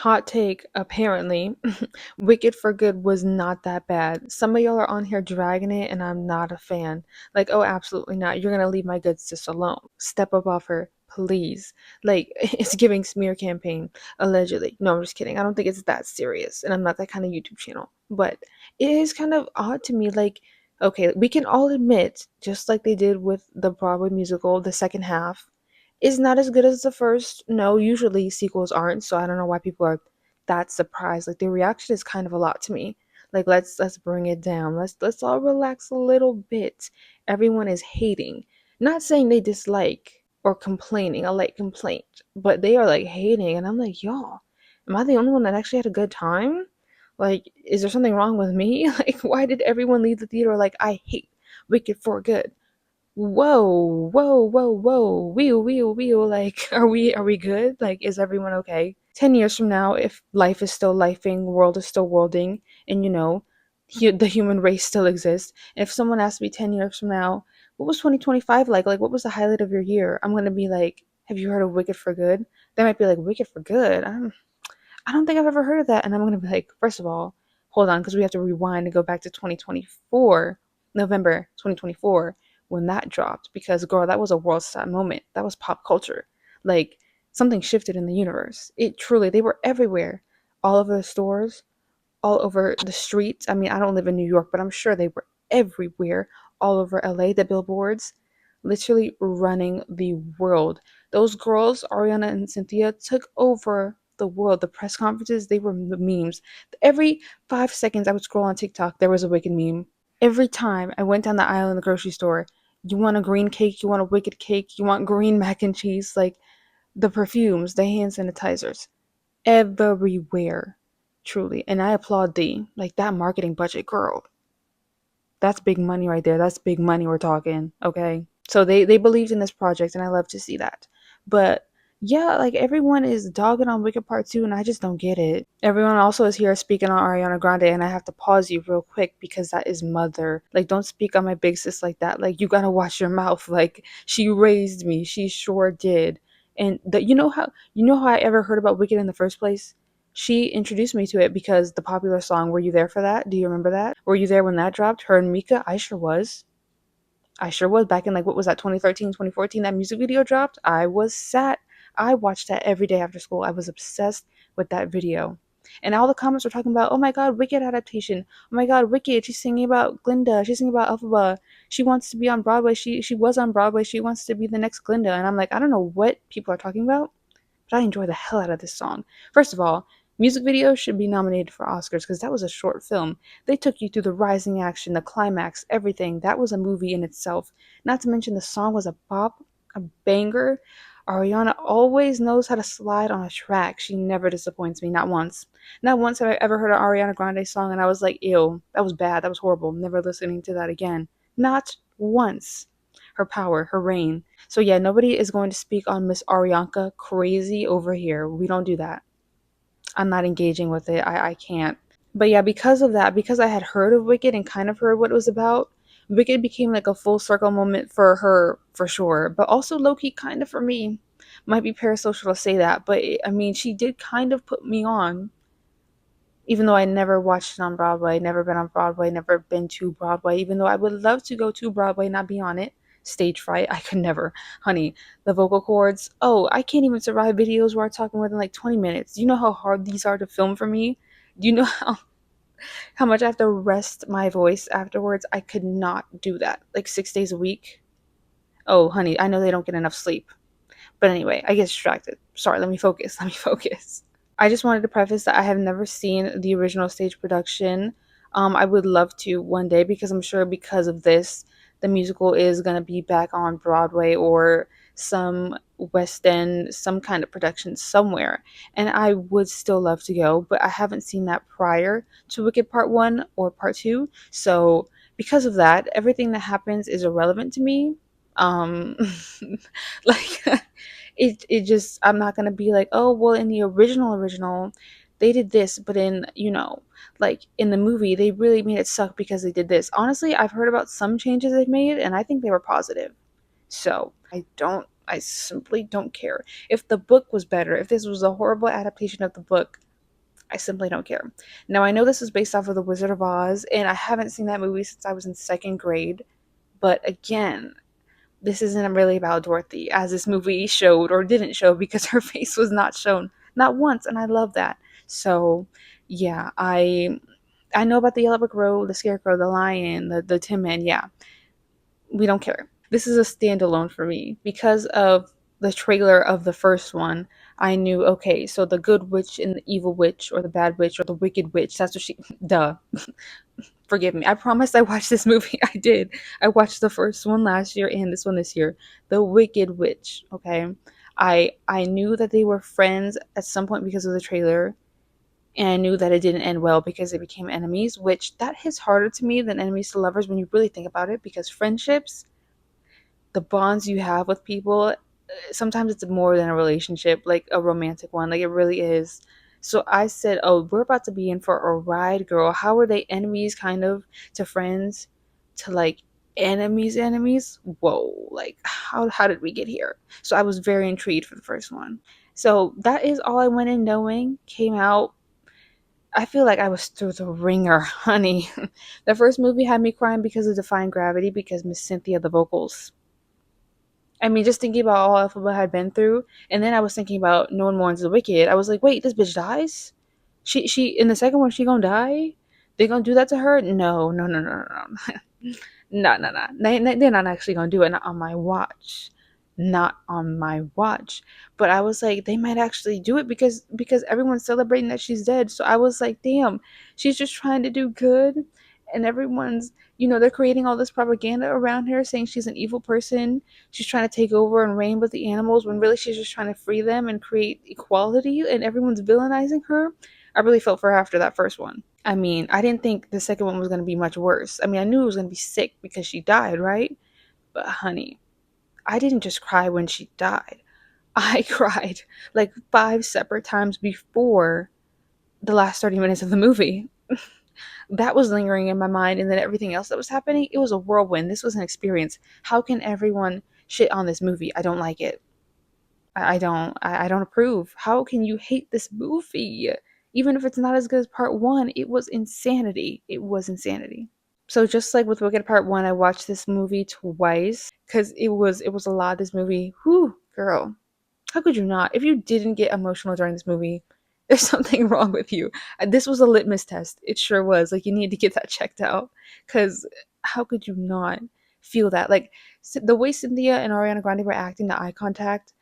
Hot take, apparently, Wicked for Good was not that bad. Some of y'all are on here dragging it, and I'm not a fan. Like, oh, absolutely not. You're gonna leave my good sis alone. Step up off her, please. Like, it's giving smear campaign, allegedly. No, I'm just kidding. I don't think it's that serious, and I'm not that kind of YouTube channel. But it is kind of odd to me. Like, okay, we can all admit, just like they did with the Broadway musical, the second half is not as good as the first. No, usually sequels aren't, so I don't know why people are that surprised. Like the reaction is kind of a lot to me. Like let's bring it down. Let's all relax a little bit. Everyone is hating. Not saying they dislike or complaining, a light complaint, but they are like hating and I'm like, y'all, am I the only one that actually had a good time? Like, is there something wrong with me? Like, why did everyone leave the theater like I hate Wicked for Good? Whoa, whoa, whoa, whoa, wheel. Like, are we good? Like, is everyone okay? 10 years from now, if life is still lifing, world is still worlding, and the human race still exists. And if someone asks me 10 years from now, what was 2025 like? Like, what was the highlight of your year? I'm gonna be like, have you heard of Wicked for Good? They might be like, Wicked for Good. I don't think I've ever heard of that. And I'm gonna be like, first of all, hold on, because we have to rewind and go back to 2024, November 2024, when that dropped. Because girl, that was a world star moment. That was pop culture. Like something shifted in the universe. It truly, they were everywhere, all over the stores, all over the streets. I mean, I don't live in New York, but I'm sure they were everywhere, all over LA, the billboards, literally running the world. Those girls, Ariana and Cynthia, took over the world. The press conferences, they were the memes. Every 5 seconds I would scroll on TikTok, there was a Wicked meme. Every time I went down the aisle in the grocery store, you want a green cake, you want a Wicked cake, you want green mac and cheese, like the perfumes, the hand sanitizers everywhere, truly. And I applaud thee. Like that marketing budget, girl. That's big money right there. That's big money we're talking. Okay. So they believed in this project, and I love to see that. But yeah, like everyone is dogging on Wicked Part 2, and I just don't get it. Everyone also is here speaking on Ariana Grande, and I have to pause you real quick because that is mother. Like, don't speak on my big sis like that. Like, you gotta watch your mouth. Like, she raised me. She sure did. And you know how I ever heard about Wicked in the first place? She introduced me to it because the popular song "Were You There for That?" Do you remember that? Were you there when that dropped? Her and Mika? I sure was. I sure was back in like what was that 2013, 2014 that music video dropped. I watched that every day after school. I was obsessed with that video. And all the comments were talking about, "Oh my god, Wicked adaptation. Oh my god, Wicked. She's singing about Glinda. She's singing about Elphaba. She wants to be on Broadway. She was on Broadway. She wants to be the next Glinda." And I'm like, I don't know what people are talking about, but I enjoy the hell out of this song. First of all, music videos should be nominated for Oscars because that was a short film. They took you through the rising action, the climax, everything. That was a movie in itself. Not to mention the song was a bop, a banger. Ariana always knows how to slide on a track. She never disappoints me, not once. Not once have I ever heard an Ariana Grande song and I was like, ew, that was bad, that was horrible. Never listening to that again. Not once. Her power, her reign. So yeah, nobody is going to speak on Miss Arianka crazy over here. We don't do that. I'm not engaging with it. I can't. But yeah, because of that, because I had heard of Wicked and kind of heard what it was about, Wicked became like a full circle moment for her for sure, but also low key kind of for me. Might be parasocial to say that, but I mean, she did kind of put me on, even though I never watched it on Broadway, never been on Broadway, never been to Broadway, even though I would love to go to Broadway, not be on it. Stage fright, I could never. Honey, the vocal cords, oh, I can't even survive videos where I talk more than like 20 minutes. Do you know how hard these are to film for me? Do you know how much I have to rest my voice afterwards? I could not do that. Like 6 days a week. Oh, honey, I know they don't get enough sleep. But anyway, I get distracted. Sorry, let me focus. Let me focus. I just wanted to preface that I have never seen the original stage production. I would love to one day because I'm sure because of this, the musical is going to be back on Broadway or some West End, some kind of production somewhere. And I would still love to go, but I haven't seen that prior to Wicked Part 1 or Part 2. So because of that, everything that happens is irrelevant to me. Um, like it just I'm not gonna be like, oh well, in the original they did this, but in like in the movie they really made it suck because they did this. Honestly, I've heard about some changes they've made and I think they were positive. So I simply don't care. If the book was better, if this was a horrible adaptation of the book, I simply don't care. Now, I know this is based off of The Wizard of Oz, and I haven't seen that movie since I was in second grade. But again, this isn't really about Dorothy, as this movie showed or didn't show because her face was not shown, not once, and I love that. So, yeah, I know about the Yellow Brick Road, the Scarecrow, the Lion, the Tin Man. Yeah, we don't care. This is a standalone for me because of the trailer of the first one. I knew, okay, so the good witch and the evil witch, or the bad witch, or the wicked witch. That's what she. Duh. Forgive me. I promised I watched this movie. I did. I watched the first one last year and this one this year. The Wicked Witch. Okay. I knew that they were friends at some point because of the trailer, and I knew that it didn't end well because they became enemies, which that hits harder to me than enemies to lovers when you really think about it, because friendships, the bonds you have with people, sometimes it's more than a relationship, like a romantic one, like it really is. So I said, oh, we're about to be in for a ride, girl. How are they enemies kind of to friends to like enemies? Whoa, like how did we get here? So I was very intrigued for the first one. So that is all I went in knowing. Came out, I feel like I was through the ringer, honey. The first movie had me crying because of Defying Gravity, because Miss Cynthia, the vocals, I mean, just thinking about all Elphaba had been through, and then I was thinking about No One Mourns the Wicked. I was like, wait, this bitch dies? She in the second one, she gonna die? They gonna do that to her? No, no, no, no, no, no. No, no, no. They're not actually gonna do it. Not on my watch. Not on my watch. But I was like, they might actually do it because everyone's celebrating that she's dead. So I was like, damn, she's just trying to do good, and everyone's, they're creating all this propaganda around her saying she's an evil person. She's trying to take over and reign with the animals when really she's just trying to free them and create equality, and everyone's villainizing her. I really felt for her after that first one. I mean, I didn't think the second one was going to be much worse. I mean, I knew it was going to be sick because she died, right? But honey, I didn't just cry when she died. I cried like 5 separate times before the last 30 minutes of the movie. That was lingering in my mind, and then everything else that was happening, it was a whirlwind. This was an experience. How can everyone shit on this movie? I don't like it. I don't approve. How can you hate this movie? Even if it's not as good as part one, it was insanity. It was insanity. So just like with Wicked Part One, I watched this movie twice because it was a lot. This movie, whew, girl, how could you not? If you didn't get emotional during this movie, there's something wrong with you. This was a litmus test. It sure was. Like, you need to get that checked out, because how could you not feel that? Like, the way Cynthia and Ariana Grande were acting, the eye contact.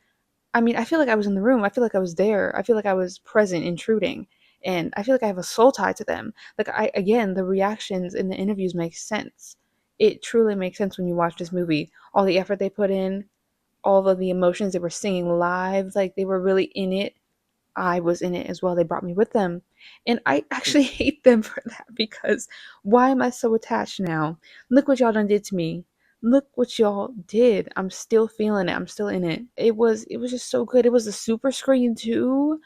I mean, I feel like I was in the room. I feel like I was there. I feel like I was present, intruding. And I feel like I have a soul tie to them. Like, again, the reactions in the interviews make sense. It truly makes sense when you watch this movie. All the effort they put in, all of the emotions they were singing live, like they were really in it. I was in it as well. They brought me with them. And I actually hate them for that, because why am I so attached now? Look what y'all done did to me. Look what y'all did. I'm still feeling it. I'm still in it. It was just so good. It was a super screen too.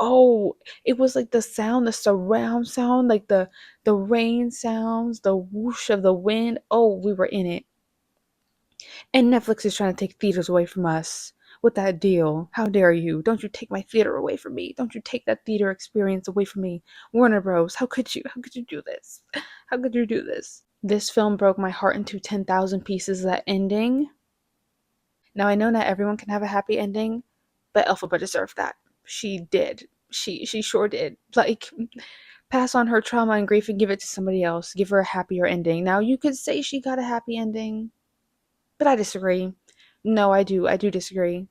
Oh, it was like the sound, the surround sound, like the rain sounds, the whoosh of the wind. Oh, we were in it. And Netflix is trying to take theaters away from us with that deal. How dare you? Don't you take my theater away from me. Don't you take that theater experience away from me. Warner Bros., how could you? How could you do this? How could you do this? This film broke my heart into 10,000 pieces. That ending. Now, I know not everyone can have a happy ending, but Elphaba deserved that. She did. She sure did. Like, pass on her trauma and grief and give it to somebody else. Give her a happier ending. Now, you could say she got a happy ending, but I disagree. No, I do. I do disagree.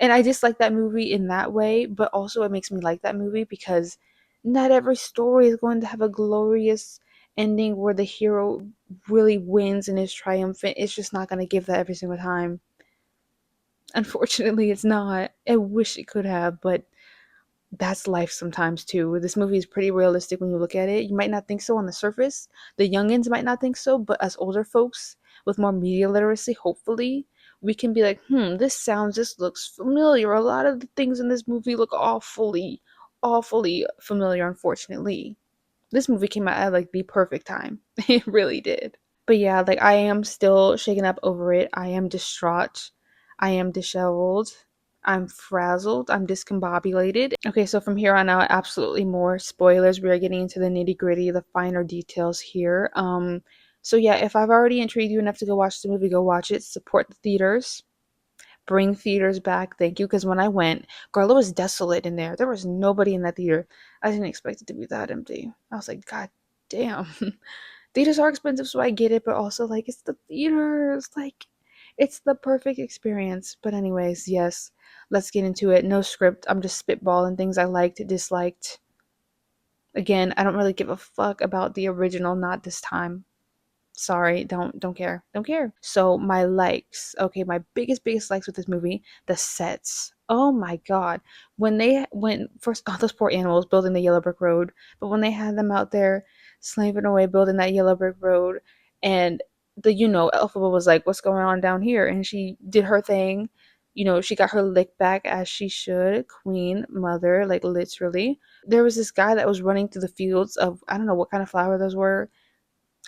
And I dislike that movie in that way, but also it makes me like that movie because not every story is going to have a glorious ending where the hero really wins and is triumphant. It's just not going to give that every single time. Unfortunately, it's not. I wish it could have, but that's life sometimes too. This movie is pretty realistic when you look at it. You might not think so on the surface. The youngins might not think so, but as older folks with more media literacy, hopefully, we can be like, this looks familiar. A lot of the things in this movie look awfully familiar, unfortunately. This movie came out at like the perfect time. It really did. But yeah, like I am still shaken up over it. I am distraught. I am disheveled. I'm frazzled. I'm discombobulated. Okay, so from here on out, absolutely more spoilers. We are getting into the nitty gritty, the finer details here. So yeah, if I've already intrigued you enough to go watch the movie, go watch it. Support the theaters. Bring theaters back. Thank you. Because when I went, girl, it was desolate in there. There was nobody in that theater. I didn't expect it to be that empty. I was like, God damn. Theaters are expensive, so I get it, but also like it's the theaters. Like it's the perfect experience. But anyways, yes, let's get into it. No script. I'm just spitballing things I liked, disliked. Again, I don't really give a fuck about the original, not this time. Sorry, don't care. Don't care. So my likes. Okay, my biggest likes with this movie, the sets. Oh my god. When first oh those poor animals building the yellow brick road, but when they had them out there slaving away building that yellow brick road and Elphaba was like, "What's going on down here?" And she did her thing. She got her lick back as she should. Queen, mother, like literally. There was this guy that was running through the fields of I don't know what kind of flower those were.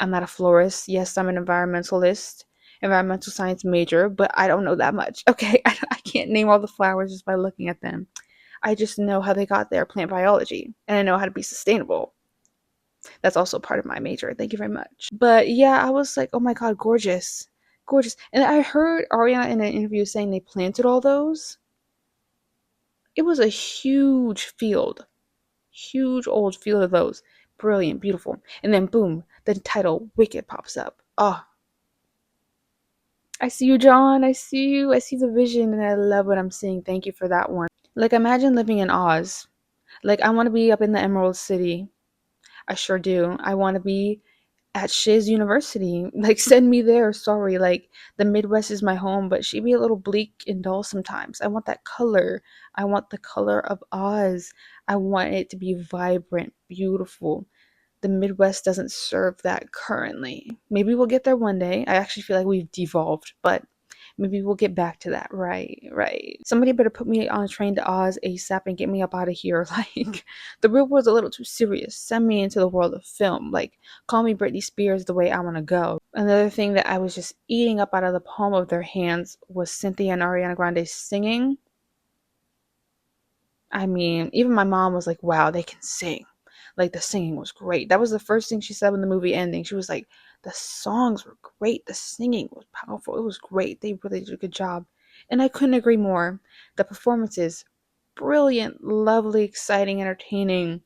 I'm not a florist. Yes, I'm an environmental science major, but I don't know that much. Okay, I can't name all the flowers just by looking at them. I just know how they got there, plant biology, and I know how to be sustainable. That's also part of my major. Thank you very much. But yeah, I was like, oh my god, gorgeous. Gorgeous. And I heard Ariana in an interview saying they planted all those. It was a huge field. Huge old field of those. Brilliant, beautiful. And then boom, the title Wicked pops up. Oh, I see you, John. I see you. I see the vision and I love what I'm seeing. Thank you for that one. Like, imagine living in Oz. Like, I want to be up in the Emerald City. I sure do. I want to be at Shiz University. Like, send me there. Sorry. Like, the Midwest is my home, but she be a little bleak and dull sometimes. I want that color. I want the color of Oz. I want it to be vibrant, beautiful. The Midwest doesn't serve that currently. Maybe we'll get there one day. I actually feel like we've devolved, but maybe we'll get back to that. Right, right. Somebody better put me on a train to Oz ASAP and get me up out of here. Like, the real world's a little too serious. Send me into the world of film. Like, call me Britney Spears the way I want to go. Another thing that I was just eating up out of the palm of their hands was Cynthia and Ariana Grande singing. I mean, even my mom was like, wow, they can sing. Like, the singing was great. That was the first thing she said when the movie ending. She was like, the songs were great. The singing was powerful. It was great. They really did a good job. And I couldn't agree more. The performances, brilliant, lovely, exciting, entertaining.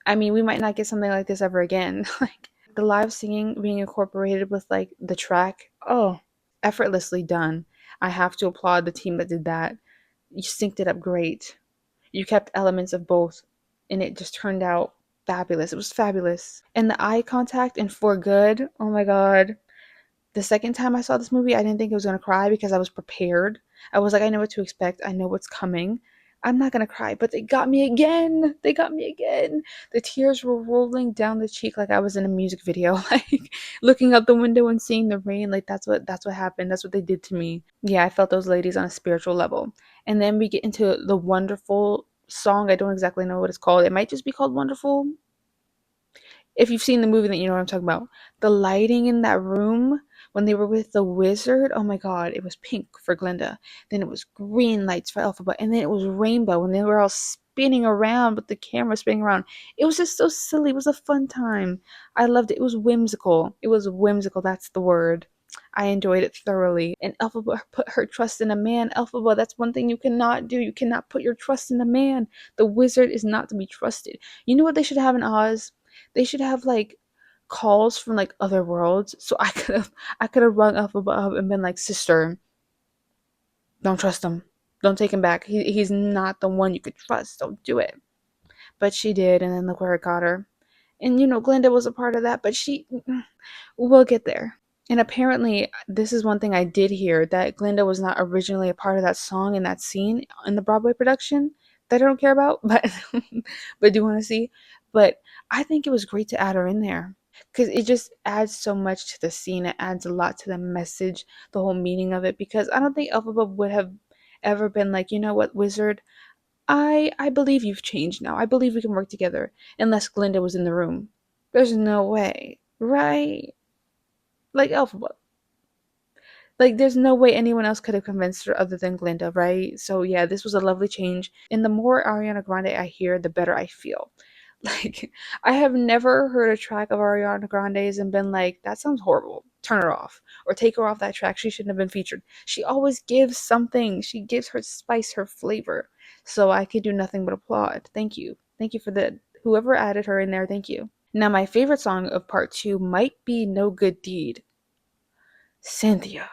I mean, we might not get something like this ever again. Like, the live singing being incorporated with, like, the track. Oh, effortlessly done. I have to applaud the team that did that. You synced it up great. You kept elements of both, and it just turned out fabulous. It was fabulous. And the eye contact in For Good, oh my god. The second time I saw this movie, I didn't think I was going to cry because I was prepared. I was like, I know what to expect. I know what's coming. I'm not going to cry, but they got me again. They got me again. The tears were rolling down the cheek like I was in a music video, like looking out the window and seeing the rain. Like that's what happened. That's what they did to me. Yeah, I felt those ladies on a spiritual level. And then we get into the wonderful song. I don't exactly know what it's called. It might just be called Wonderful. If you've seen the movie, then you know what I'm talking about. The lighting in that room when they were with the wizard, oh my god, it was pink for Glinda. Then it was green lights for Elphaba, and then it was rainbow, and they were all spinning around with the camera spinning around. It was just so silly. It was a fun time. I loved it. It was whimsical. It was whimsical. That's the word. I enjoyed it thoroughly. And Elphaba put her trust in a man. Elphaba, that's one thing you cannot do. You cannot put your trust in a man. The wizard is not to be trusted. You know what they should have in Oz? They should have like calls from like other worlds. So I could have rung Elphaba up and been like, sister, don't trust him. Don't take him back. He's not the one you could trust. Don't do it. But she did, and then look where it got her. And Glinda was a part of that, but we'll get there. And apparently, this is one thing I did hear that Glinda was not originally a part of that song in that scene in the Broadway production that I don't care about, but but do want to see. But I think it was great to add her in there because it just adds so much to the scene. It adds a lot to the message, the whole meaning of it. Because I don't think Elphaba would have ever been like, you know what, Wizard, I believe you've changed now. I believe we can work together, unless Glinda was in the room. There's no way, right? Like Elphaba. Like, there's no way anyone else could have convinced her other than Glinda, right? So yeah, this was a lovely change. And the more Ariana Grande I hear, the better I feel. Like, I have never heard a track of Ariana Grande's and been like, that sounds horrible. Turn her off. Or take her off that track. She shouldn't have been featured. She always gives something. She gives her spice, her flavor. So I could do nothing but applaud. Thank you. Thank you for the whoever added her in there. Thank you. Now, my favorite song of part two might be No Good Deed. Cynthia,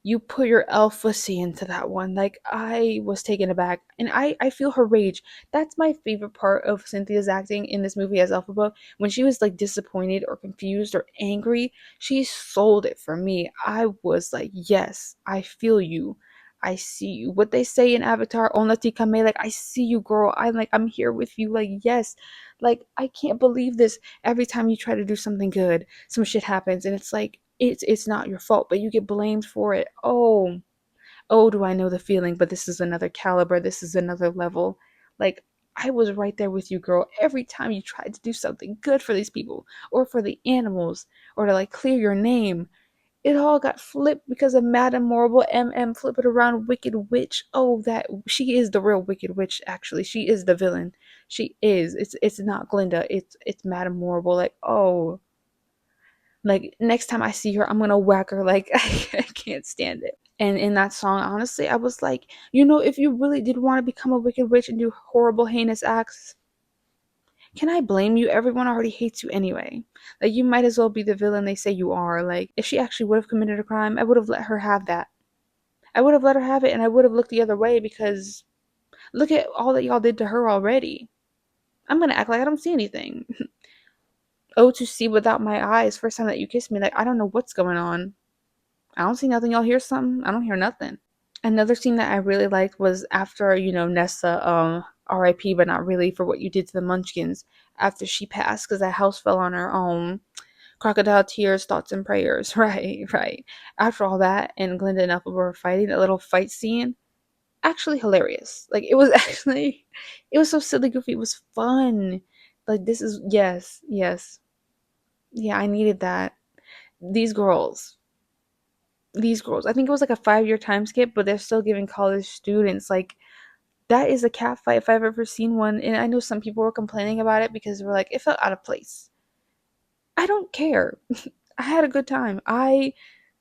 you put your alphacy into that one. Like, I was taken aback. And I feel her rage. That's my favorite part of Cynthia's acting in this movie as Elphaba. When she was like disappointed or confused or angry, she sold it for me. I was like, yes, I feel you. I see you. What they say in Avatar, Onati Kame, like, I see you, girl. I'm here with you. Like, yes. Like, I can't believe this. Every time you try to do something good, some shit happens and it's like it's not your fault, but you get blamed for it. Oh, do I know the feeling, but this is another caliber, this is another level. Like, I was right there with you, girl. Every time you tried to do something good for these people or for the animals or to like clear your name, it all got flipped because of Madame Morrible. Flip it around, Wicked Witch. Oh, that she is the real Wicked Witch. Actually, she is the villain. She is. It's not Glinda. It's Madame Morrible. Like, oh, like, next time I see her, I'm gonna whack her. Like, I can't stand it. And in that song, honestly, I was like, if you really did want to become a wicked witch and do horrible, heinous acts, can I blame you? Everyone already hates you anyway. Like, you might as well be the villain they say you are. Like, if she actually would have committed a crime, I would have let her have that. I would have let her have it, and I would have looked the other way because look at all that y'all did to her already. I'm gonna act like I don't see anything. Oh, to see without my eyes. First time that you kissed me, like, I don't know what's going on. I don't see nothing. Y'all hear something? I don't hear nothing. Another scene that I really liked was after, Nessa, RIP, but not really for what you did to the Munchkins after she passed because that house fell on her own. Crocodile tears, thoughts, and prayers. Right, right. After all that, and Glinda and Elphaba were fighting, that little fight scene, actually hilarious. Like, it was actually, it was so silly, goofy. It was fun. Like, this is, yes, yes. Yeah, I needed that. These girls, I think it was like a 5 year time skip, but they're still giving college students like that is a cat fight if I've ever seen one. And I know some people were complaining about it because they were like, it felt out of place. I don't care. I had a good time. I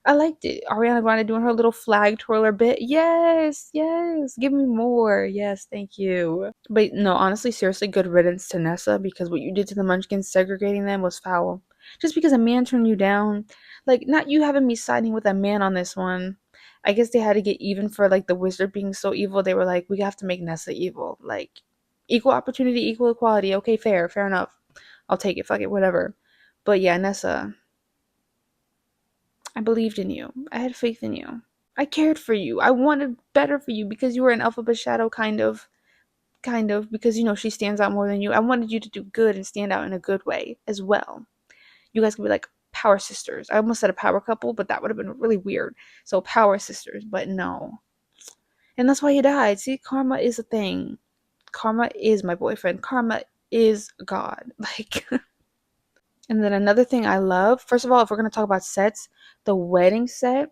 liked it. Ariana Grande doing her little flag twirler bit. Yes, yes. Give me more. Yes, thank you. But no, honestly, seriously, good riddance to Nessa because what you did to the Munchkins segregating them was foul. Just because a man turned you down, like, not you having me siding with a man on this one. I guess they had to get even for like the wizard being so evil. They were like, we have to make Nessa evil. Like, equal opportunity, equal equality. Okay, fair enough. I'll take it. Fuck it, whatever. But yeah, Nessa, I believed in you. I had faith in you. I cared for you. I wanted better for you because you were an Elphaba shadow, kind of, because she stands out more than you. I wanted you to do good and stand out in a good way as well. You guys could be like power sisters. I almost said a power couple, but that would have been really weird. So power sisters, but no. And that's why he died. See, karma is a thing. Karma is my boyfriend. Karma is God. Like, and then another thing I love, first of all, if we're going to talk about sets, the wedding set,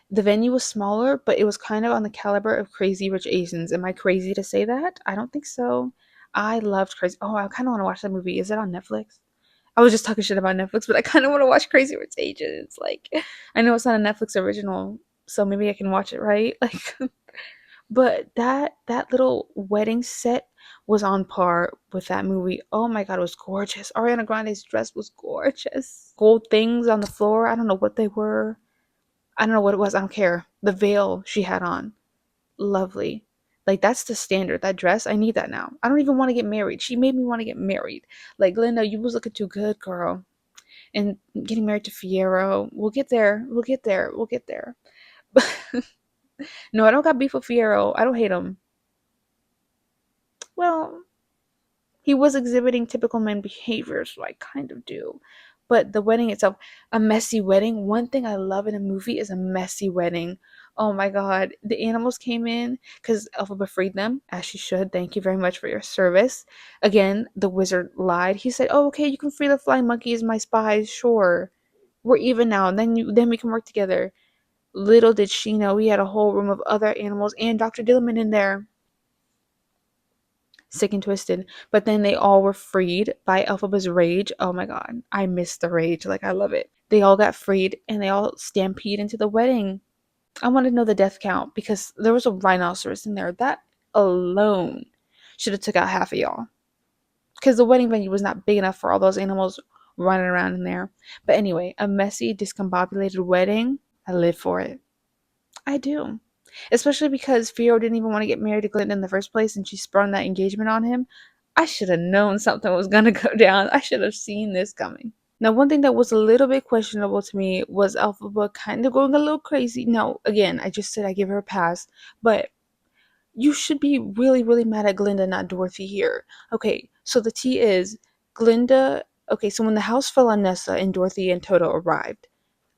the venue was smaller, but it was kind of on the caliber of Crazy Rich Asians. Am I crazy to say that? I don't think so. I loved Crazy. Oh, I kind of want to watch that movie. Is it on Netflix? I was just talking shit about Netflix, but I kind of want to watch Crazy Rich Asians. Like, I know it's not a Netflix original, so maybe I can watch it, right? Like, but that little wedding set was on par with that movie. Oh my god, it was gorgeous. Ariana Grande's dress was gorgeous. Gold things on the floor. I don't know what they were. I don't know what it was. I don't care. The veil she had on, lovely. Like, that's the standard. That dress, I need that now. I don't even want to get married. She made me want to get married. Like, Glinda, you was looking too good, girl. And getting married to Fierro, we'll get there. We'll get there. We'll get there. No, I don't got beef with Fierro. I don't hate him. Well, he was exhibiting typical man behavior, so I kind of do. But the wedding itself, a messy wedding. One thing I love in a movie is a messy wedding. Oh my god. The animals came in because Elphaba freed them, as she should. Thank you very much for your service. Again, the wizard lied. He said, oh, okay, you can free the flying monkeys, my spies, sure. We're even now, and then we can work together. Little did she know he had a whole room of other animals and Dr. Dillerman in there, sick and twisted. But then they all were freed by Elphaba's rage. Oh my god, I miss the rage. Like, I love it. They all got freed and they all stampede into the wedding. I want to know the death count because there was a rhinoceros in there. That alone should have took out half of y'all. Because the wedding venue was not big enough for all those animals running around in there. But anyway, a messy, discombobulated wedding. I live for it. I do. Especially because Fio didn't even want to get married to Glinda in the first place and she sprung that engagement on him. I should have known something was going to go down. I should have seen this coming. Now, one thing that was a little bit questionable to me was Elphaba kind of going a little crazy. Now, again, I just said I give her a pass, but you should be really, really mad at Glinda, not Dorothy here. Okay, so the tea is Glinda. Okay, so when the house fell on Nessa and Dorothy and Toto arrived,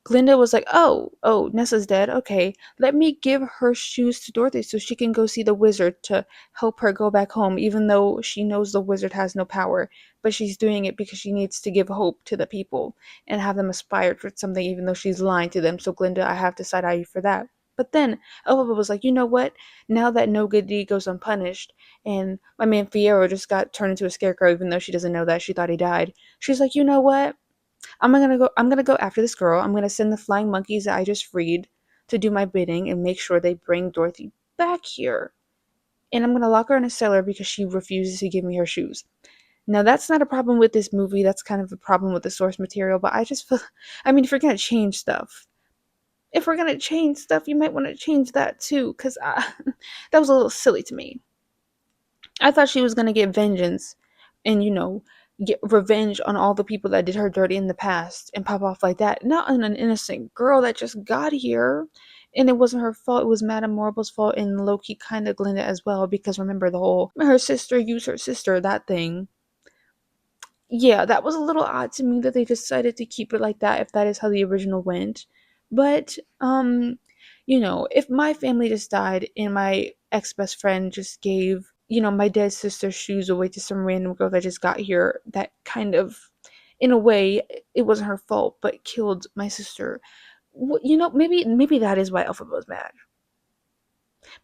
Glinda was like, oh, Nessa's dead. Okay, let me give her shoes to Dorothy so she can go see the wizard to help her go back home, even though she knows the wizard has no power. But she's doing it because she needs to give hope to the people and have them aspire for something, even though she's lying to them. So, Glinda, I have to side eye you for that. But then Elphaba was like, you know what? Now that no good deed goes unpunished, and my man Fiyero just got turned into a scarecrow, even though she doesn't know that, she thought he died. She's like, you know what? I'm gonna go after this girl. I'm gonna send the flying monkeys that I just freed to do my bidding and make sure they bring Dorothy back here. And I'm gonna lock her in a cellar because she refuses to give me her shoes. Now that's not a problem with this movie. That's kind of a problem with the source material. But I just feel, I mean, if we're gonna change stuff, you might want to change that too, because that was a little silly to me. I thought she was gonna get vengeance and, get revenge on all the people that did her dirty in the past and pop off like that. Not on an innocent girl that just got here. And it wasn't her fault, it was Madame Morrible's fault and Loki kind of Glinda as well, because remember the whole her sister used her sister, that thing. Yeah, that was a little odd to me that they decided to keep it like that if that is how the original went. But if my family just died and my ex-best friend just gave, my dead sister's shoes away to some random girl that just got here, that kind of, in a way, it wasn't her fault, but killed my sister. Maybe that is why Elphaba was mad.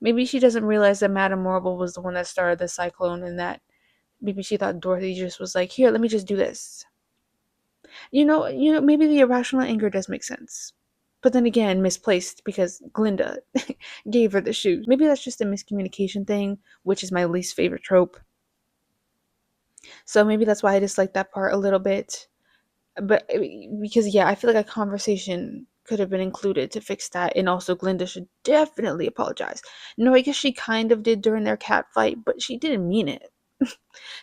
Maybe she doesn't realize that Madame Morrible was the one that started the cyclone, and that maybe she thought Dorothy just was like, here, let me just do this. Maybe the irrational anger does make sense. But then again, misplaced because Glinda gave her the shoes. Maybe that's just a miscommunication thing, which is my least favorite trope. So maybe that's why I dislike that part a little bit. But because, yeah, I feel like a conversation could have been included to fix that. And also, Glinda should definitely apologize. No, I guess she kind of did during their cat fight, but she didn't mean it.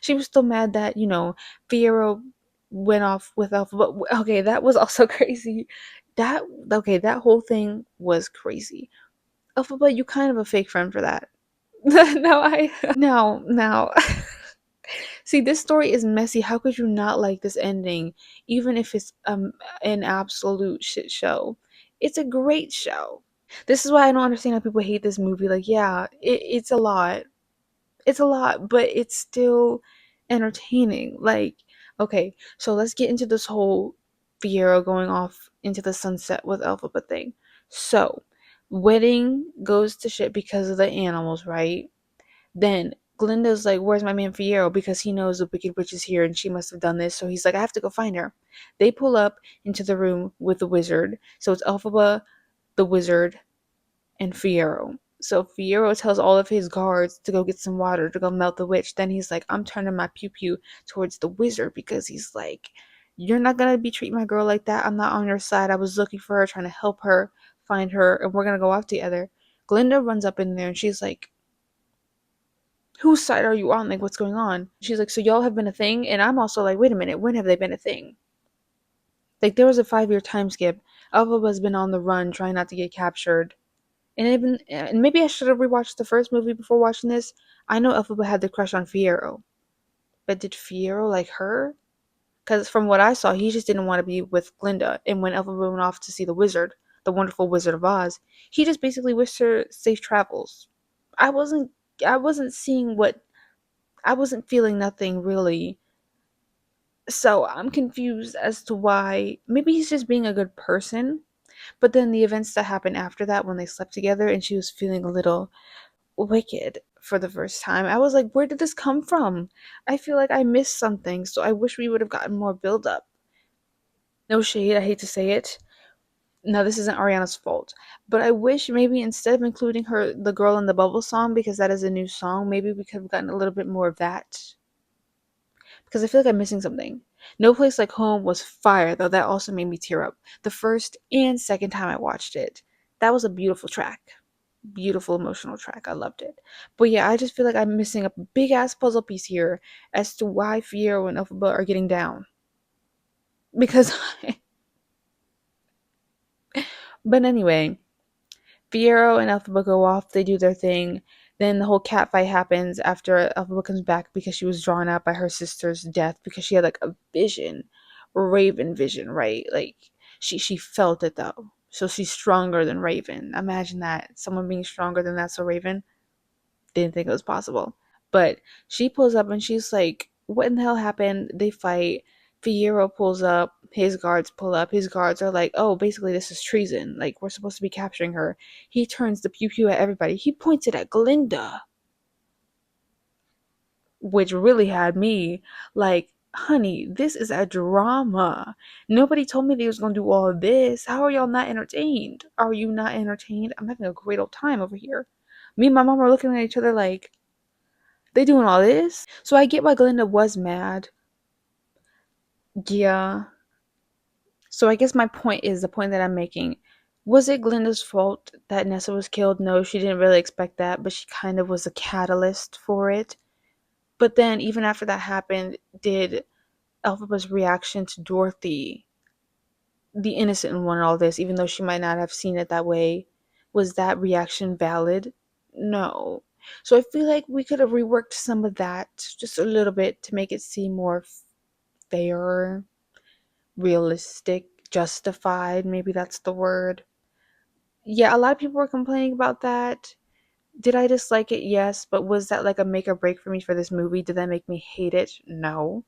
She was still mad that, Fiyero went off with Alpha. But okay, that was also crazy. That whole thing was crazy. Alpha, but you kind of a fake friend for that. Now, see, this story is messy. How could you not like this ending, even if it's an absolute shit show? It's a great show. This is why I don't understand how people hate this movie. Like, yeah, it's a lot. It's a lot, but it's still entertaining. Like, okay, so let's get into this whole Fiero going off into the sunset with Elphaba thing. So, wedding goes to shit because of the animals, right? Then Glinda's like, where's my man Fiero? Because he knows the Wicked Witch is here and she must have done this. So he's like, I have to go find her. They pull up into the room with the wizard. So it's Elphaba, the wizard, and Fiero. So Fiero tells all of his guards to go get some water to go melt the witch. Then he's like, I'm turning my pew pew towards the wizard because he's like, you're not gonna be treating my girl like that. I'm not on your side. I was looking for her, trying to help her find her, and we're gonna go off together. Glinda runs up in there and she's like, whose side are you on? Like, what's going on? She's like, so y'all have been a thing? And I'm also like, wait a minute, when have they been a thing? Like, there was a 5-year time skip. Elphaba's been on the run trying not to get captured. And maybe I should have rewatched the first movie before watching this. I know Elphaba had the crush on Fiero, but did Fiero like her? Because from what I saw, he just didn't want to be with Glinda. And when Elphaba went off to see the wizard, the wonderful Wizard of Oz, he just basically wished her safe travels. I wasn't, I wasn't seeing what, I wasn't feeling nothing really. So I'm confused as to why. Maybe he's just being a good person. But then the events that happened after that, when they slept together and she was feeling a little wicked for the first time, I was like, where did this come from? I feel like I missed something, so I wish we would have gotten more build up. No shade, I hate to say it. Now this isn't Ariana's fault, but I wish maybe instead of including her, the girl in the bubble song, because that is a new song, maybe we could have gotten a little bit more of that. Because I feel like I'm missing something. No Place Like Home was fire, though that also made me tear up. The first and second time I watched it, that was a beautiful track. Beautiful emotional track. I loved it. But yeah, I just feel like I'm missing a big ass puzzle piece here as to why Fiero and Elphaba are getting down. Because, but anyway, Fiero and Elphaba go off, they do their thing. Then the whole cat fight happens after Elphaba comes back because she was drawn out by her sister's death because she had like a vision, Raven vision, right? Like she felt it though. So she's stronger than Raven. Imagine that. Someone being stronger than that's a Raven. Didn't think it was possible. But she pulls up and she's like, what in the hell happened? They fight. Fiyero pulls up. His guards pull up. His guards are like, oh, basically, this is treason. Like, we're supposed to be capturing her. He turns the pew pew at everybody. He points it at Glinda, which really had me like, honey, this is a drama. Nobody told me they was going to do all of this. How are y'all not entertained? Are you not entertained? I'm having a great old time over here. Me and my mom are looking at each other like, they doing all this? So I get why Glinda was mad. Yeah. So I guess my point is the point that I'm making. Was it Glinda's fault that Nessa was killed? No, she didn't really expect that, but she kind of was a catalyst for it. But then even after that happened, did Elphaba's reaction to Dorothy, the innocent one in all this, even though she might not have seen it that way, was that reaction valid? No. So I feel like we could have reworked some of that just a little bit to make it seem more fair, realistic, justified. Maybe that's the word. Yeah, a lot of people were complaining about that. Did I dislike it? Yes, but was that like a make or break for me for this movie? Did that make me hate it? No.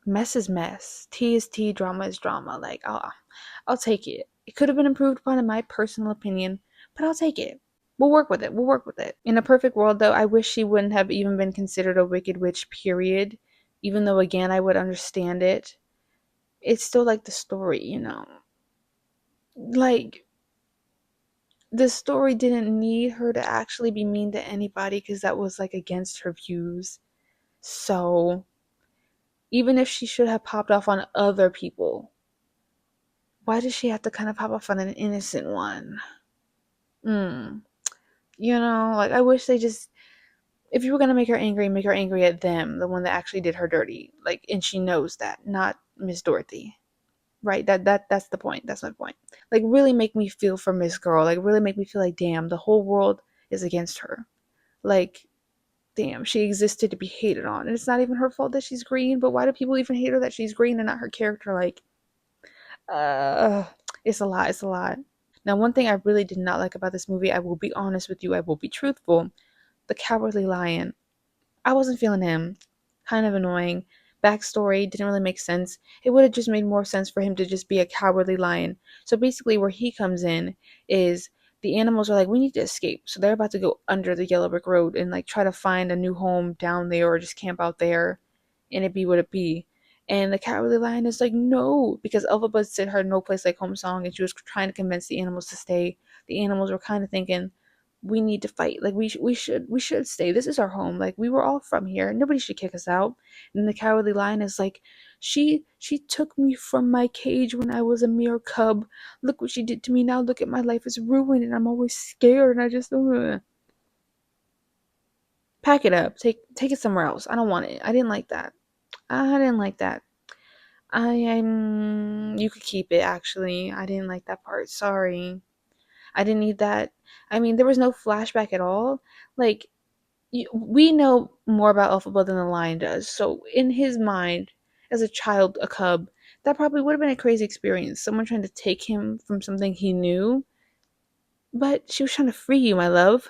Mess is mess. Tea is tea. Drama is drama. Like, I'll take it. It could have been improved upon, in my personal opinion, but I'll take it. We'll work with it. We'll work with it. In a perfect world, though, I wish she wouldn't have even been considered a wicked witch, period. Even though, again, I would understand it. It's still like the story, you know. Like, the story didn't need her to actually be mean to anybody because that was like against her views. So, even if she should have popped off on other people, why does she have to kind of pop off on an innocent one? Mm. You know, like I wish they just, if you were gonna make her angry at them, the one that actually did her dirty. Like, and she knows that, not Miss Dorothy. Right? That's the point. That's my point. Like, really make me feel for Miss Girl. Like, really make me feel like, damn, the whole world is against her. Like, damn, she existed to be hated on. And it's not even her fault that she's green, but why do people even hate her that she's green and not her character? Like, uh, it's a lot. It's a lot. Now, one thing I really did not like about this movie, I will be honest with you, I will be truthful. The Cowardly Lion. I wasn't feeling him. Kind of annoying. Backstory didn't really make sense. It would have just made more sense for him to just be a cowardly lion. So basically, where he comes in is the animals are like, we need to escape. So they're about to go under the yellow brick road and like try to find a new home down there or just camp out there and it be what it be. And the cowardly lion is like, no, because Elphaba said her No Place Like Home song and she was trying to convince the animals to stay. The animals were kind of thinking, we need to fight. Like we should stay. This is our home. Like we were all from here. Nobody should kick us out. And the cowardly lion is like, she took me from my cage when I was a mere cub. Look what she did to me now. Look at my life is ruined and I'm always scared and I just pack it up. Take it somewhere else. I don't want it. I didn't like that. I didn't like that. You could keep it actually. I didn't like that part. Sorry. I didn't need that. I mean, there was no flashback at all. Like, we know more about Elphaba than the lion does. So, in his mind, as a child, a cub, that probably would have been a crazy experience. Someone trying to take him from something he knew. But she was trying to free you, my love.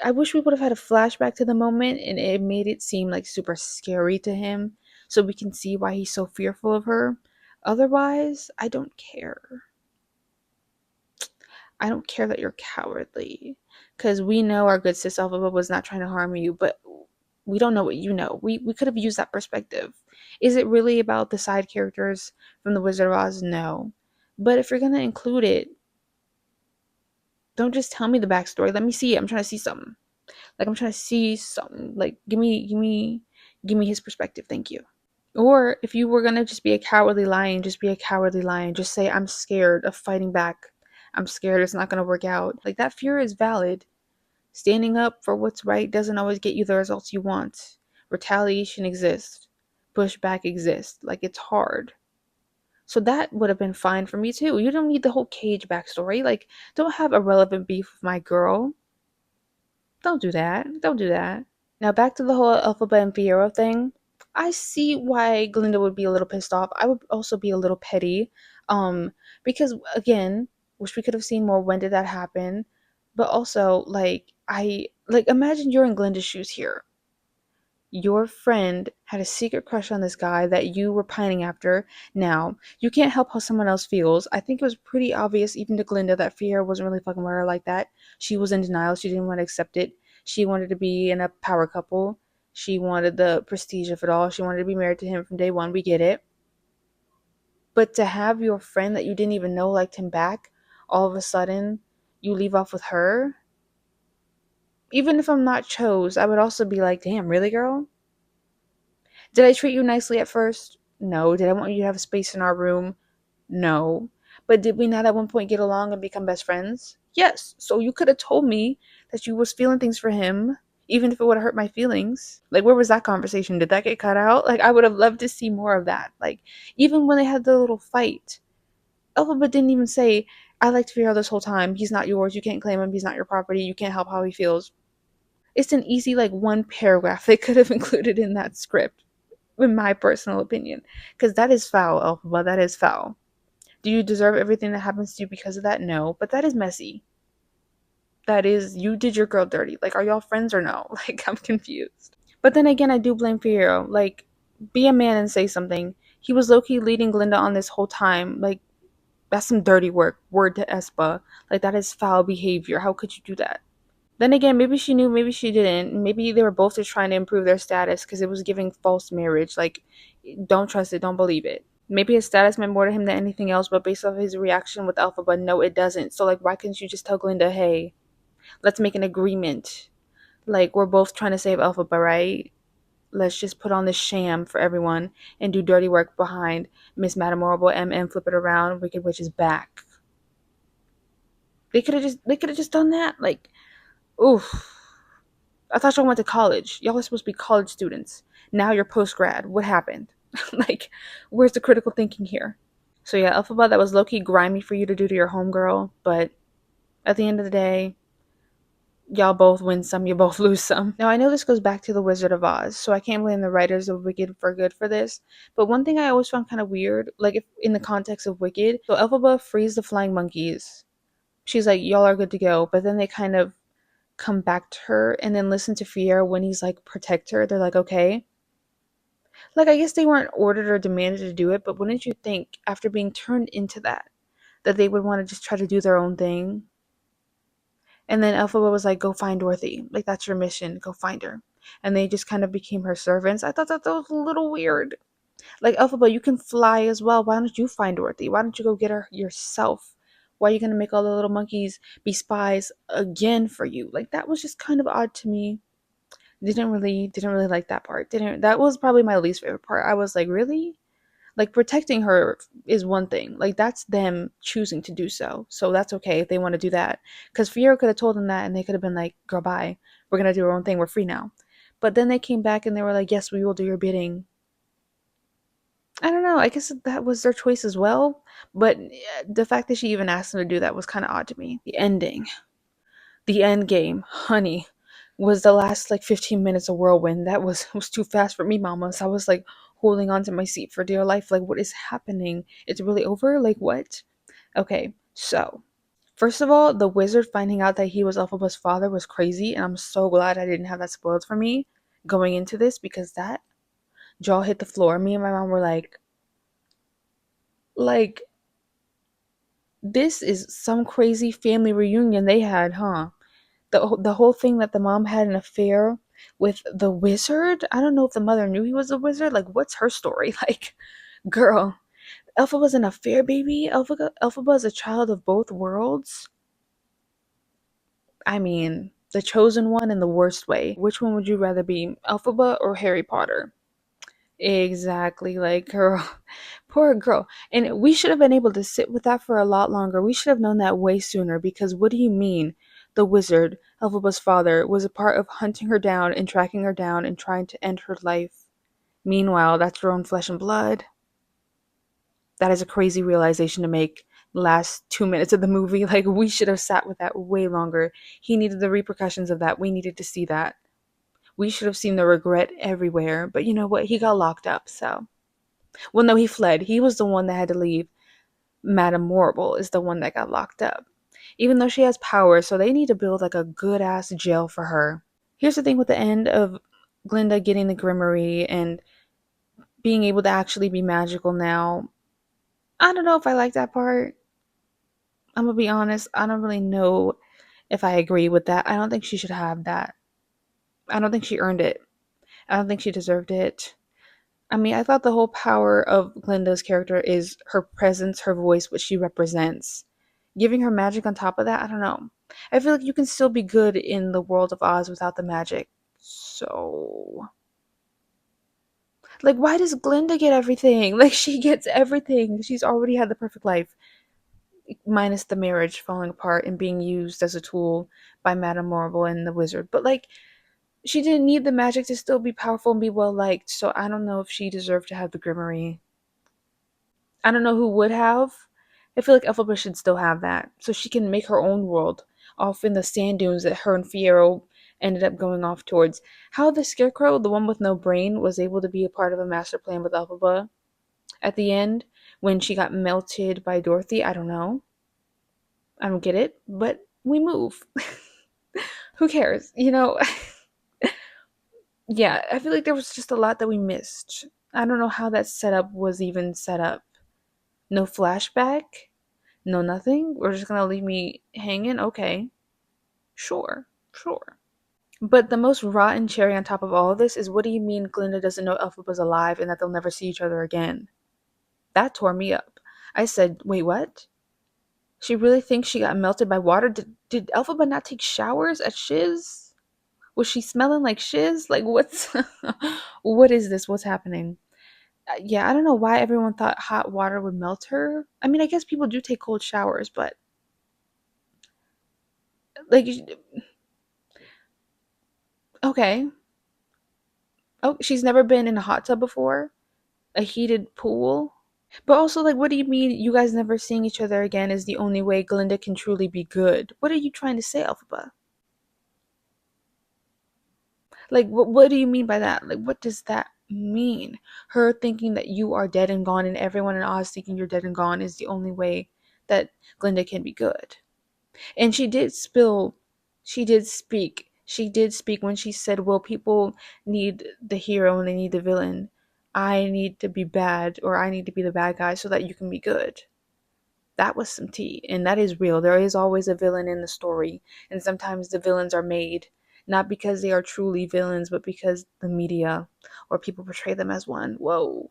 I wish we would have had a flashback to the moment and it made it seem like super scary to him so we can see why he's so fearful of her. Otherwise, I don't care. I don't care that you're cowardly. Because we know our good sis Elphaba was not trying to harm you, but we don't know what you know. We could have used that perspective. Is it really about the side characters from The Wizard of Oz? No. But if you're going to include it, don't just tell me the backstory. Let me see it. I'm trying to see something. Like I'm trying to see something. Like give me his perspective. Thank you. Or if you were gonna just be a cowardly lion, just be a cowardly lion. Just say I'm scared of fighting back. I'm scared it's not gonna work out. Like that fear is valid. Standing up for what's right doesn't always get you the results you want. Retaliation exists. Pushback exists. Like it's hard. So that would have been fine for me too. You don't need the whole cage backstory. Like, don't have irrelevant beef with my girl. Don't do that. Don't do that. Now back to the whole Elphaba and Fiero thing. I see why Glinda would be a little pissed off. I would also be a little petty. Because again, wish we could have seen more when did that happen. But also, like, I like imagine you're in Glinda's shoes here. Your friend had a secret crush on this guy that you were pining after. Now, you can't help how someone else feels. I think it was pretty obvious, even to Glinda, that Fiero wasn't really fucking with her like that. She was in denial. She didn't want to accept it. She wanted to be in a power couple. She wanted the prestige of it all. She wanted to be married to him from day one. We get it. But to have your friend that you didn't even know liked him back, all of a sudden, you leave off with her? Even if I'm not chose, I would also be like, damn, really, girl? Did I treat you nicely at first? No. Did I want you to have space in our room? No. But did we not at one point get along and become best friends? Yes. So you could have told me that you was feeling things for him, even if it would have hurt my feelings. Like, where was that conversation? Did that get cut out? Like, I would have loved to see more of that. Like, even when they had the little fight, Elphaba didn't even say, I liked Fiyero this whole time. He's not yours. You can't claim him. He's not your property. You can't help how he feels. It's an easy, like, one paragraph they could have included in that script, in my personal opinion. Because that is foul, Elphaba. That is foul. Do you deserve everything that happens to you because of that? No. But that is messy. That is, you did your girl dirty. Like, are y'all friends or no? Like, I'm confused. But then again, I do blame Fiero. Like, be a man and say something. He was low key leading Glinda on this whole time. Like, that's some dirty work. Word to Espa. Like, that is foul behavior. How could you do that? Then again, maybe she knew, maybe she didn't. Maybe they were both just trying to improve their status because it was giving false marriage. Like, don't trust it, don't believe it. Maybe his status meant more to him than anything else, but based off his reaction with Elphaba, no, it doesn't. So, like, why couldn't you just tell Glinda, hey, let's make an agreement? Like, we're both trying to save Elphaba, right? Let's just put on this sham for everyone and do dirty work behind Miss Madame Morrible and flip it around. Wicked Witch is back. They could have just done that. Like, oof. I thought y'all went to college. Y'all are supposed to be college students. Now you're post grad. What happened? Like, where's the critical thinking here? So yeah, Elphaba, that was low key grimy for you to do to your homegirl, but at the end of the day, y'all both win some, you both lose some. Now I know this goes back to the Wizard of Oz, so I can't blame the writers of Wicked for Good for this. But one thing I always found kind of weird, like if in the context of Wicked, so Elphaba frees the flying monkeys. She's like, y'all are good to go, but then they kind of come back to her and then listen to Fiero when he's like protect her. They're like, okay. Like I guess they weren't ordered or demanded to do it, but wouldn't you think after being turned into that they would want to just try to do their own thing? And then Elphaba was like, go find Dorothy. Like, that's your mission. Go find her. And they just kind of became her servants. I thought that was a little weird. Like, Elphaba, you can fly as well. Why don't you find Dorothy? Why don't you go get her yourself? Why are you going to make all the little monkeys be spies again for you? Like, that was just kind of odd to me. Didn't really like that part. Didn't That was probably my least favorite part. I was like, really? Like protecting her is one thing. Like that's them choosing to do so. So that's okay if they want to do that. Because Fiero could have told them that and they could have been like, girl, bye. We're going to do our own thing. We're free now. But then they came back and they were like, yes, we will do your bidding. I don't know. I guess that was their choice as well. But the fact that she even asked them to do that was kind of odd to me. The ending, the end game, honey, was the last like 15 minutes of whirlwind. That was too fast for me, mama. So I was like holding on to my seat for dear life. Like, what is happening? It's really over? Like, what? Okay, so first of all, the wizard finding out that he was Elphaba's father was crazy, and I'm so glad I didn't have that spoiled for me going into this because that jaw hit the floor. Me and my mom were like, This is some crazy family reunion they had, huh? The whole thing that the mom had an affair with the wizard. I don't know if the mother knew he was a wizard. Like, what's her story? Like, girl, Elphaba's an affair baby. Elphaba is a child of both worlds. I mean, the chosen one in the worst way. Which one would you rather be, Elphaba or Harry Potter? Exactly, like, girl, poor girl. And we should have been able to sit with that for a lot longer. We should have known that way sooner because what do you mean the wizard, Elphaba's father, was a part of hunting her down and tracking her down and trying to end her life? Meanwhile, that's her own flesh and blood. That is a crazy realization to make last 2 minutes of the movie. Like, we should have sat with that way longer. He needed the repercussions of that. We needed to see that. We should have seen the regret everywhere. But you know what? He got locked up, so. Well, no, he fled. He was the one that had to leave. Madame Morrible is the one that got locked up. Even though she has power, so they need to build like a good ass jail for her. Here's the thing with the end of Glinda getting the Grimoire and being able to actually be magical now. I don't know if I like that part. I'm gonna be honest. I don't really know if I agree with that. I don't think she should have that. I don't think she earned it. I don't think she deserved it. I mean, I thought the whole power of Glinda's character is her presence, her voice, what she represents. Giving her magic on top of that, I don't know. I feel like you can still be good in the world of Oz without the magic. So, like, why does Glinda get everything? Like, she gets everything. She's already had the perfect life, minus the marriage falling apart and being used as a tool by Madame Marvel and the wizard. But, like, she didn't need the magic to still be powerful and be well liked. So, I don't know if she deserved to have the Grimoire. I don't know who would have. I feel like Elphaba should still have that, so she can make her own world off in the sand dunes that her and Fiero ended up going off towards. How the Scarecrow, the one with no brain, was able to be a part of a master plan with Elphaba at the end when she got melted by Dorothy, I don't know. I don't get it, but we move. Who cares? You know, yeah, I feel like there was just a lot that we missed. I don't know how that setup was even set up. No flashback? No, nothing? We're just gonna leave me hanging? Okay. Sure. Sure. But the most rotten cherry on top of all of this is what do you mean Glinda doesn't know Elphaba's alive and that they'll never see each other again? That tore me up. I said, wait, what? She really thinks she got melted by water? Did Elphaba not take showers at Shiz? Was she smelling like Shiz? Like, what's. What is this? What's happening? Yeah, I don't know why everyone thought hot water would melt her. I mean, I guess people do take cold showers, but. Like, okay. Oh, she's never been in a hot tub before? A heated pool? But also, like, what do you mean you guys never seeing each other again is the only way Glinda can truly be good? What are you trying to say, Elphaba? Like, what do you mean by that? Like, what does that mean? Her thinking that you are dead and gone and everyone in Oz thinking you're dead and gone is the only way that Glinda can be good. And she did speak when she said, well, people need the hero and they need the villain. I need to be bad or I need to be the bad guy so that you can be good. That was some tea, and that is real. There is always a villain in the story, and sometimes the villains are made not because they are truly villains, but because the media or people portray them as one. Whoa.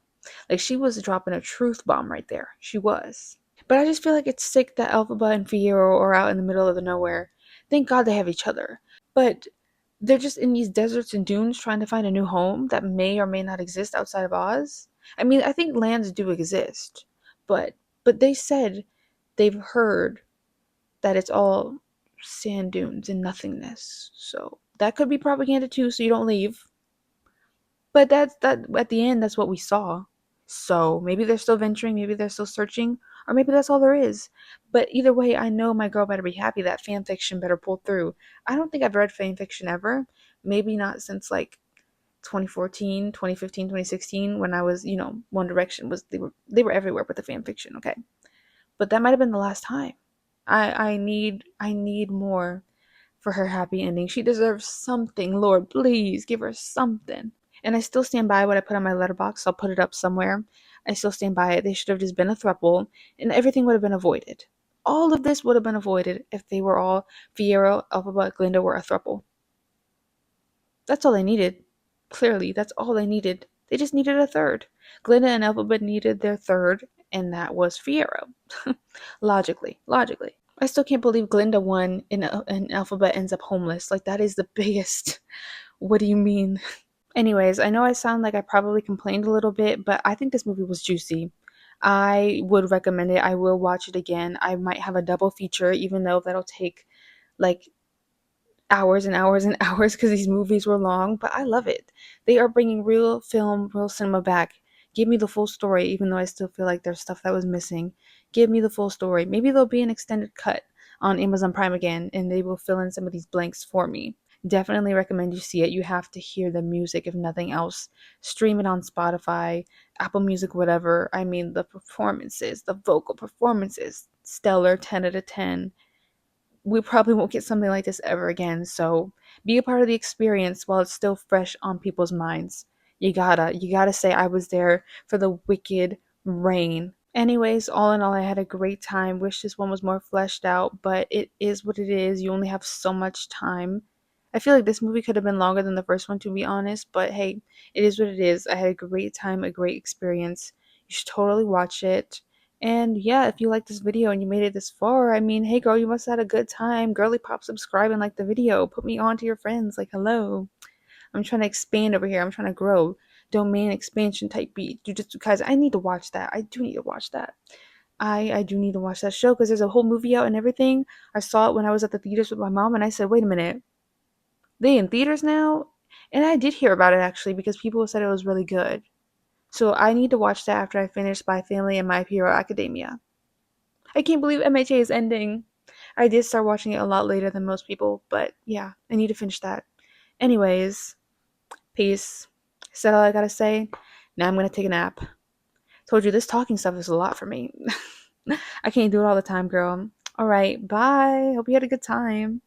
Like, she was dropping a truth bomb right there. She was. But I just feel like it's sick that Elphaba and Fiero are out in the middle of the nowhere. Thank God they have each other. But they're just in these deserts and dunes trying to find a new home that may or may not exist outside of Oz. I mean, I think lands do exist, but they said they've heard that it's all sand dunes and nothingness. So that could be propaganda too, so you don't leave. But that's that at the end that's what we saw. So maybe they're still venturing, maybe they're still searching, or maybe that's all there is. But either way, I know my girl better be happy that fan fiction better pull through. I don't think I've read fan fiction ever. Maybe not since like 2014, 2015, 2016 when I was, One Direction was they were everywhere with the fan fiction, okay? But that might have been the last time. I need more for her happy ending. She deserves something. Lord, please give her something. And I still stand by what I put on my letterbox. I'll put it up somewhere. I still stand by it. They should have just been a throuple and everything would have been avoided. All of this would have been avoided if they were all Fiero, Elphaba, Glinda were a throuple. That's all they needed. Clearly, that's all they needed. They just needed a third. Glinda and Elphaba needed their third, and that was Fiero. Logically. I still can't believe Glinda won and Elphaba ends up homeless. Like, that is the biggest. What do you mean? Anyways, I know I sound like I probably complained a little bit, but I think this movie was juicy. I would recommend it. I will watch it again. I might have a double feature, even though that'll take like hours and hours and hours because these movies were long, but I love it. They are bringing real film, real cinema back. Give me the full story, even though I still feel like there's stuff that was missing. Give me the full story. Maybe there'll be an extended cut on Amazon Prime again, and they will fill in some of these blanks for me. Definitely recommend you see it. You have to hear the music, if nothing else. Stream it on Spotify, Apple Music, whatever. I mean, the performances, the vocal performances, stellar, 10 out of 10. We probably won't get something like this ever again. So be a part of the experience while it's still fresh on people's minds. You gotta say I was there for the wicked rain. Anyways, all in all, I had a great time. Wish this one was more fleshed out, but it is what it is. You only have so much time. I feel like this movie could have been longer than the first one, to be honest, but hey, it is what it is. I had a great time, a great experience. You should totally watch it. And yeah, if you like this video and you made it this far, I mean, hey girl, you must have had a good time. Girly pop, subscribe and like the video. Put me on to your friends. Like, hello. I'm trying to expand over here. I'm trying to grow. Domain expansion type beat. Jujutsu Kaisen. I need to watch that. I do need to watch that. I do need to watch that show because there's a whole movie out and everything. I saw it when I was at the theaters with my mom and I said, wait a minute. They in theaters now? And I did hear about it actually because people said it was really good. So I need to watch that after I finish Spy Family and My Hero Academia. I can't believe MHA is ending. I did start watching it a lot later than most people, but yeah, I need to finish that. Anyways, peace. Is that all I gotta say? Now I'm gonna take a nap. Told you this talking stuff is a lot for me. I can't do it all the time, girl. Alright, bye. Hope you had a good time.